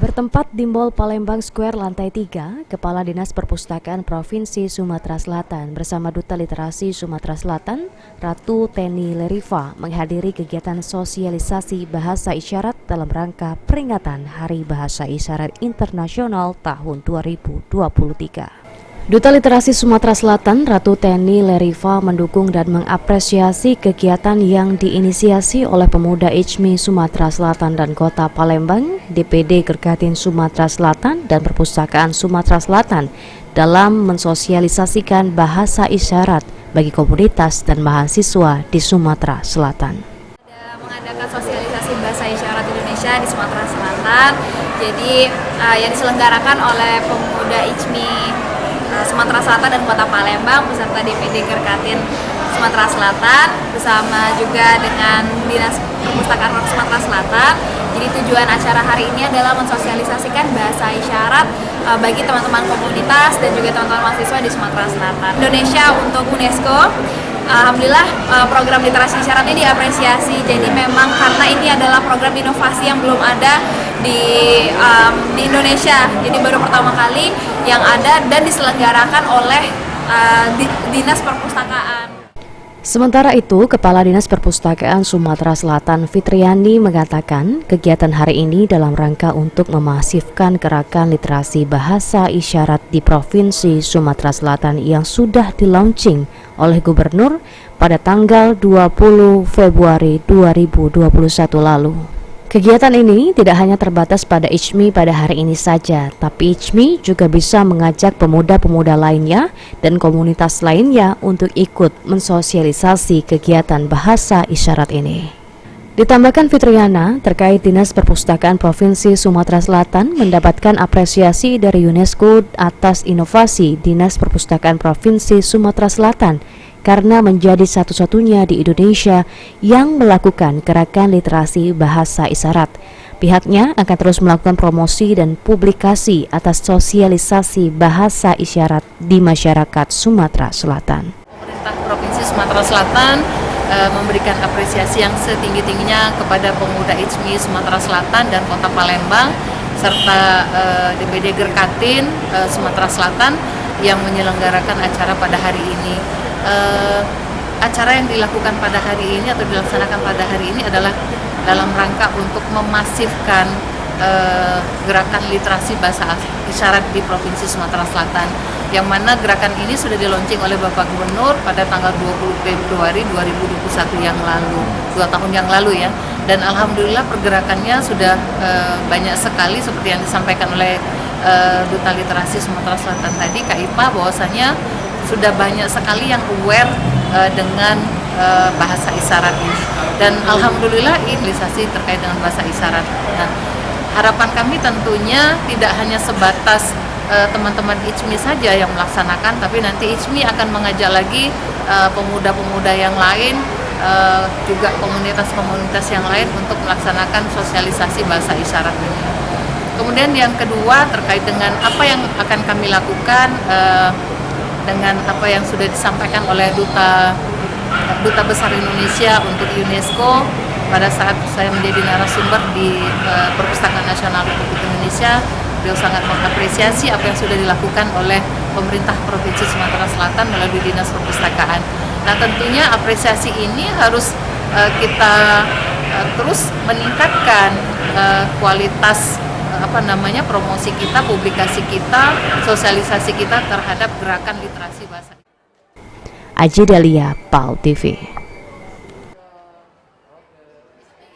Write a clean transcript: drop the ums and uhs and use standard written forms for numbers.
Bertempat di Mall Palembang Square lantai 3, Kepala Dinas Perpustakaan Provinsi Sumatera Selatan bersama Duta Literasi Sumatera Selatan, Ratu Teni Leriva, menghadiri kegiatan sosialisasi bahasa isyarat dalam rangka peringatan Hari Bahasa Isyarat Internasional tahun 2023. Duta Literasi Sumatera Selatan, Ratu Teni Leriva, mendukung dan mengapresiasi kegiatan yang diinisiasi oleh Pemuda ICMI Sumatera Selatan dan Kota Palembang, DPD Gerkatin Sumatera Selatan dan Perpustakaan Sumatera Selatan dalam mensosialisasikan bahasa isyarat bagi komunitas dan mahasiswa di Sumatera Selatan. Mengadakan sosialisasi bahasa isyarat Indonesia di Sumatera Selatan, jadi yang diselenggarakan oleh Pemuda ICMI Sumatera Selatan dan Kota Palembang beserta DPD Gerkatin Sumatera Selatan bersama juga dengan Dinas Perpustakaan Sumatera Selatan. Jadi tujuan acara hari ini adalah mensosialisasikan bahasa isyarat bagi teman-teman komunitas dan juga teman-teman mahasiswa di Sumatera Selatan. Indonesia untuk UNESCO, alhamdulillah program literasi isyarat ini diapresiasi. Jadi memang karena ini adalah program inovasi yang belum ada di Indonesia, jadi baru pertama kali yang ada dan diselenggarakan oleh Dinas Perpustakaan. Sementara itu, Kepala Dinas Perpustakaan Sumatera Selatan Fitriani mengatakan kegiatan hari ini dalam rangka untuk memasifkan gerakan literasi bahasa isyarat di Provinsi Sumatera Selatan yang sudah di-launching oleh Gubernur pada tanggal 20 Februari 2021 lalu. Kegiatan ini tidak hanya terbatas pada ICMI pada hari ini saja, tapi ICMI juga bisa mengajak pemuda-pemuda lainnya dan komunitas lainnya untuk ikut mensosialisasi kegiatan bahasa isyarat ini. Ditambahkan Fitriana, terkait Dinas Perpustakaan Provinsi Sumatera Selatan mendapatkan apresiasi dari UNESCO atas inovasi Dinas Perpustakaan Provinsi Sumatera Selatan karena menjadi satu-satunya di Indonesia yang melakukan gerakan literasi bahasa isyarat. Pihaknya akan terus melakukan promosi dan publikasi atas sosialisasi bahasa isyarat di masyarakat Sumatera Selatan. Pemerintah Provinsi Sumatera Selatan memberikan apresiasi yang setinggi-tingginya kepada pemuda ICMI Sumatera Selatan dan Kota Palembang serta DPD Gerkatin Sumatera Selatan yang menyelenggarakan acara pada hari ini. Acara yang dilakukan pada hari ini atau dilaksanakan pada hari ini adalah dalam rangka untuk memasifkan gerakan literasi bahasa isyarat di Provinsi Sumatera Selatan, yang mana gerakan ini sudah di-launching oleh Bapak Gubernur pada tanggal 20 Februari 2021 yang lalu, 2 tahun yang lalu ya. Dan alhamdulillah pergerakannya sudah banyak sekali seperti yang disampaikan oleh Duta Literasi Sumatera Selatan tadi, Kak Ipa, bahwasanya sudah banyak sekali yang aware dengan bahasa isyarat ini, dan alhamdulillah inisasi terkait dengan bahasa isyarat. Nah, harapan kami tentunya tidak hanya sebatas teman-teman ICMI saja yang melaksanakan, tapi nanti ICMI akan mengajak lagi pemuda-pemuda yang lain, juga komunitas-komunitas yang lain untuk melaksanakan sosialisasi bahasa isyarat ini. Kemudian yang kedua terkait dengan apa yang akan kami lakukan dengan apa yang sudah disampaikan oleh Duta Besar Indonesia untuk UNESCO pada saat saya menjadi narasumber di Perpustakaan Nasional Republik Indonesia. Beliau sangat mengapresiasi apa yang sudah dilakukan oleh pemerintah Provinsi Sumatera Selatan melalui Dinas Perpustakaan. Nah, tentunya apresiasi ini harus kita terus meningkatkan kualitas promosi kita, publikasi kita, sosialisasi kita terhadap gerakan literasi bahasa. Aji Dalia, PAL TV.